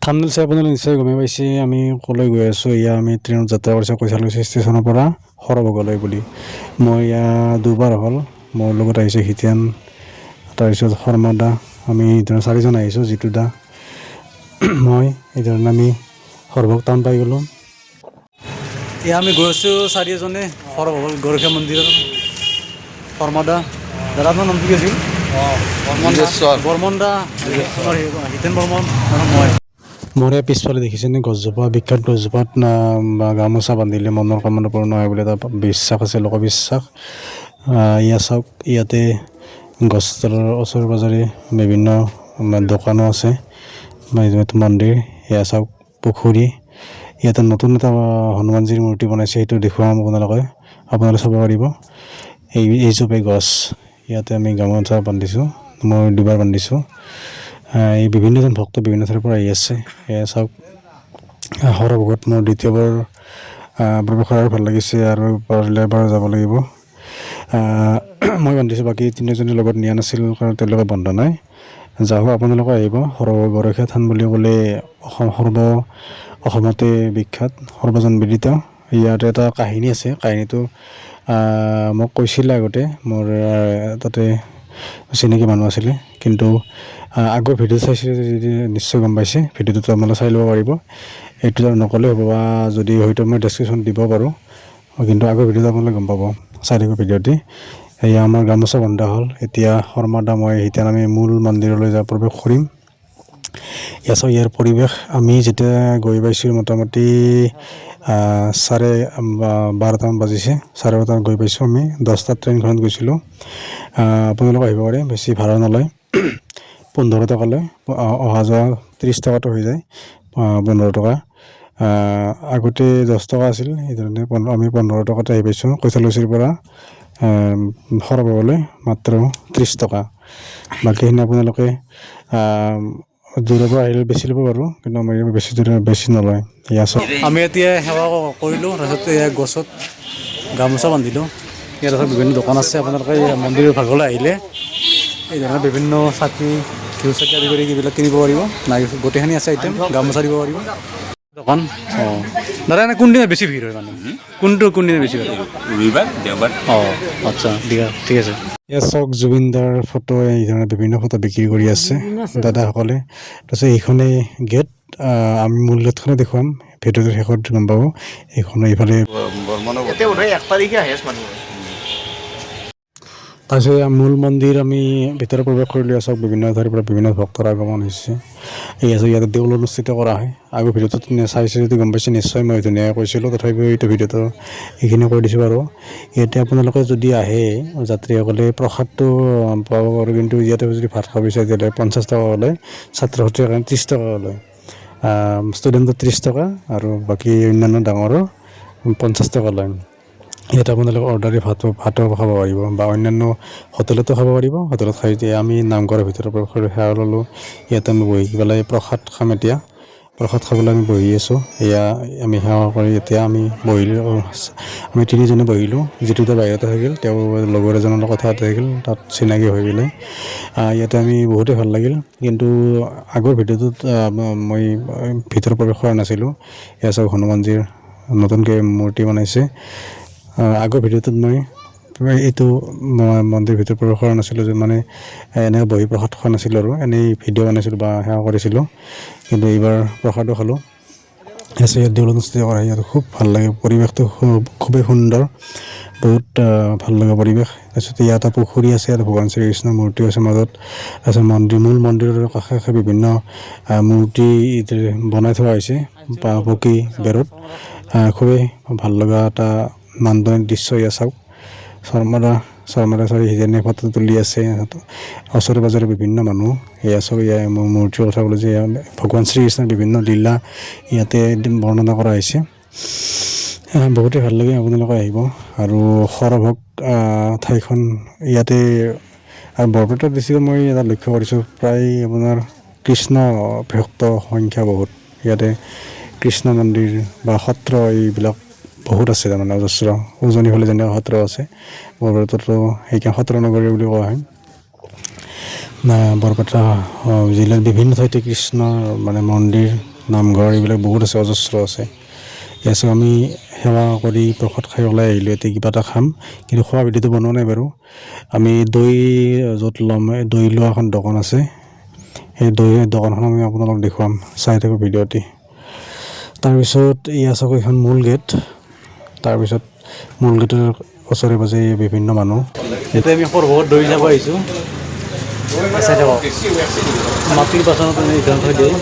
Thumbnail চাই আপোনালোকে নিশ্চয় গমেই পাইছে আমি ক'লৈ গৈ আছোঁ। এয়া আমি ট্ৰেইনত যাত্ৰা কৰিছোঁ কৈশালকুছি ষ্টেচনৰ পৰা সৰভোগলৈ বুলি। মই দুবাৰ হ'ল, মোৰ লগত আহিছে হিতেন, তাৰপিছত শৰ্মা দা, আমি চাৰিজন আহিছোঁ, জিতু দা, মই। এইধৰণে আমি সৰভোগ টাউন পাই গ'লোঁ। এয়া আমি গৈ আছোঁ চাৰিজনে সৰভোগ গৰখীয়া মন্দিৰৰ। শৰ্মা দা, দাদা আপোনাৰ নাম কি আছিল? বৰ্মন দা, হিতেন বৰ্মন আৰু মই। মোৰ পিছফালে দেখিছেনে গছজোপা, বিখ্যাত গছজোপাত গামোচা বান্ধিলে মনৰ কামনা পূৰ্ণ হয় বুলি এটা বিশ্বাস আছে, লোকবিশ্বাস। ইয়াত চাওক, ইয়াতে গছডালৰ ওচৰে পাঁজৰে বিভিন্ন দোকানো আছে, মন্দিৰ। এয়া চাওক পুখুৰী, ইয়াতে নতুন এটা হনুমানজীৰ মূৰ্তি বনাইছে, সেইটো দেখুৱাম আপোনালোকে চাব পাৰিব। এইচোপে গছ, ইয়াতে আমি গামোচা বান্ধিছোঁ, মই দুবাৰ বান্ধিছোঁ। এই বিভিন্নজন ভক্ত বিভিন্ন ঠাইৰ পৰা আহি আছে। এয়া চাওক, সৰভোগত মোৰ দ্বিতীয়বাৰ প্ৰৱেশ কৰাৰ ভাল লাগিছে আৰু পাৰিলে এবাৰ যাব লাগিব। মই বান্ধিছোঁ, বাকী তিনিজনীৰ লগত নিয়া নাছিল কাৰণ তেওঁলোকে বন্ধা নাই। যাওক, আপোনালোকে আহিব। সৰভোগ গৰখীয়া থান বুলি ক'লে অসমতে বিখ্যাত, সৰ্বজনবিদিত। ইয়াত এটা কাহিনী আছে, কাহিনীটো মোক কৈছিলে আগতে, মোৰ তাতে চিনাকি মানুহ আছিলে, কিন্তু আগৰ ভিডিঅ' চাইছিলে যদি নিশ্চয় গম পাইছে। ভিডিঅ'টো আপোনালোকে চাই ল'ব পাৰিব, এইটো নক'লে হ'ব, বা যদি হয়তো মই ডেছক্ৰিপশ্যন দিব পাৰোঁ, কিন্তু আগৰ ভিডিঅ'টো আপোনালোকে গম পাব, চাই থাকিব ভিডিঅ'টি। এয়া আমাৰ গামোচা বন্ধা হ'ল। এতিয়া শৰ্মা দা, মই এতিয়া আমি মূল মন্দিৰলৈ প্ৰৱেশ কৰিম। ইয়াৰ পৰিৱেশ আমি যেতিয়া গৈ পাইছোঁ মোটামুটি 12:30মান বাজিছে, 12:30 গৈ পাইছোঁ আমি। 10টাত ট্ৰেইনখনত গৈছিলোঁ। আপোনালোকে আহিব পাৰে, বেছি ভাড়া নলয়, 15 টকা লয়। অহা যোৱা 30 টকাটো হৈ যায়, 15 টকা। আগতে 10 টকা আছিল, সেইধৰণে আমি 15 টকাতে আহি পাইছোঁ। কৈশালকুছিৰ পৰা সৰভোগলৈ মাত্ৰ 30 টকা। বাকীখিনি আপোনালোকে দূৰৰ পৰা আহিলে বেছি ল'ব পাৰোঁ, কিন্তু আমাৰ বেছি নলয়। আমি এতিয়া সেৱা কৰিলোঁ, তাৰপিছত গছত গামোচা বান্ধিলোঁ। ইয়াত বিভিন্ন দোকান আছে, আপোনালোকে মন্দিৰৰ ভাগলৈ আহিলে এই ধৰণৰ বিভিন্ন চাকি, ঘিউ চাকি আদি কৰি এইবিলাক কিনিব পাৰিব। গোটেইখিনি আছে আইটেম, গামোচা দিব পাৰিব দোকান। দাদা, এনে কোনদিনা বেছি ভিৰ হয় মানে? কোনদিনা বেছি ভিৰ? ৰবিবাৰ, দেওবাৰ। আচ্ছা, ঠিক আছে। ইয়াত চাওক, জুবিনদাৰ ফটো, এই ধৰণৰ বিভিন্ন ফটো বিক্ৰী কৰি আছে দাদাসকলে। তাৰপিছত এইখনেই গেট, আমি মূল গেটখনে দেখুৱাম, ভিডিঅ'টোৰ শেষত গম পাব। এইখনে এইফালে তাৰপিছত মূল মন্দিৰ আমি ভিতৰত প্ৰৱেশ কৰিলোঁ। চাওক, বিভিন্ন ঠাইৰ পৰা বিভিন্ন ভক্তৰ আগমন হৈছে। ইয়াতে দেউল অনুষ্ঠিত কৰা হয়। আগৰ ভিডিঅ'টোত চাইছে যদি গম পাইছে নিশ্চয়, মই ধুনীয়াকৈ কৈছিলোঁ, তথাপিও এইটো ভিডিঅ'টো এইখিনি কৈ দিছোঁ বাৰু। ইয়াতে আপোনালোকে যদি আহে যাত্ৰীসকলে প্ৰসাদটো পাব পাৰোঁ, কিন্তু ইয়াতে যদি ভাত খাব বিচাৰে তেতিয়াহ'লে 50 টকা লয়, ছাত্ৰ ছাত্ৰীৰ কাৰণে 30 টকা লয়, ষ্টুডেণ্টৰ 30 টকা, আৰু বাকী অন্যান্য ডাঙৰৰ 50 টকা লয়। ইয়াতে আপোনালোকে অৰ্ডাৰি ভাতো খাব পাৰিব, বা অন্যান্য হোটেলতো খাব পাৰিব। হোটেলত খাই এতিয়া আমি নামঘৰৰ ভিতৰৰ পৰা সেৱা ল'লোঁ। ইয়াতে আমি বহি পেলাই প্ৰসাদ খাম। এতিয়া প্ৰসাদ খাবলৈ আমি বহি আছোঁ। এয়া আমি সেৱা কৰি এতিয়া আমি বহিলোঁ, আমি তিনিজনে বহিলোঁ। যিটোতে বাহিৰতে থাকিল, তেওঁ লগৰ এজনৰ লগত কথা পাতি থাকিল, তাত চিনাকি হৈ পেলাই। ইয়াতে আমি বহুতেই ভাল লাগিল, কিন্তু আগৰ ভিডিঅ'টোত মই ভিতৰত প্ৰৱেশ কৰা নাছিলোঁ। এয়া চাওক, হনুমানজীৰ নতুনকৈ মূৰ্তি বনাইছে। আগৰ ভিডিঅ'টোত মই এইটো মন্দিৰ ভিতৰত প্ৰৱেশ কৰা নাছিলোঁ, যে মানে এনেকৈ বহি প্ৰসাদ খোৱা নাছিলোঁ, আৰু এনেই ভিডিঅ' বনাইছিলোঁ বা সেৱা কৰিছিলোঁ। কিন্তু এইবাৰ প্ৰসাদো খালোঁ। ইয়াত দেউল অনুষ্ঠিত কৰা, ইয়াত খুব ভাল লাগে, পৰিৱেশটো খুবেই সুন্দৰ, বহুত ভাল লগা পৰিৱেশ। তাৰপিছত ইয়াত এটা পুখুৰী আছে, ইয়াত ভগৱান শ্ৰীকৃষ্ণৰ মূৰ্তি আছে মাজত। তাৰপিছত মূল মন্দিৰৰ কাষে কাষে বিভিন্ন মূৰ্তি বনাই থোৱা হৈছে পকী বেৰত। খুবেই ভাল লগা এটা নান্দনিক দৃশ্য। ইয়াত চাওক, শৰ্মা দা হিতেনে ফটো তুলি আছে, ওচৰে পাঁজৰে বিভিন্ন মানুহ। এয়া চাওক, মোৰ মূৰ্তিৰ কথা ক'লোঁ যে ভগৱান শ্ৰীকৃষ্ণৰ বিভিন্ন লীলা ইয়াতে বৰ্ণনা কৰা হৈছে। বহুতেই ভাল লাগে, আপোনালোকে আহিব। আৰু সৰভোগ ঠাইখন ইয়াতে, আৰু বৰপেটাত বেছিকৈ মই এটা লক্ষ্য কৰিছোঁ, প্ৰায় আপোনাৰ কৃষ্ণ ভক্ত সংখ্যা বহুত। ইয়াতে কৃষ্ণ মন্দিৰ বা সত্ৰ এইবিলাক বহুত আছে, তাৰমানে অজস্ৰ। উজনি ফালে যেনেকৈ সত্ৰ আছে, বৰপেটাতো সেইকাৰণে সত্ৰ নগৰী বুলি কোৱা হয়। বৰপেটা জিলাৰ বিভিন্ন ঠাইতে কৃষ্ণৰ মানে মন্দিৰ নামঘৰ এইবিলাক বহুত আছে, অজস্ৰ আছে। ইয়াত আমি সেৱা কৰি প্ৰসাদ খাই ওলাই আহিলোঁ। এতিয়া কিবা এটা খাম, কিন্তু খোৱা ভিডিঅ'টো বনোৱা নাই বাৰু। আমি দৈ য'ত ল'ম, দৈ লোৱা এখন দোকান আছে, সেই দোকানখন আমি আপোনালোক দেখুৱাম, চাই থাকোঁ ভিডিঅ'টি। তাৰপিছত এয়া চাব এখন মূল গেট। তাৰপিছত মূল গেটৰ ওচৰে পাজৰে বিভিন্ন মানুহ। এতিয়া আমি সৰভোগত দৈ যাব আহিছোঁ। চাই থাকক, মাটিৰ বাচনত থৈ দিয়ে।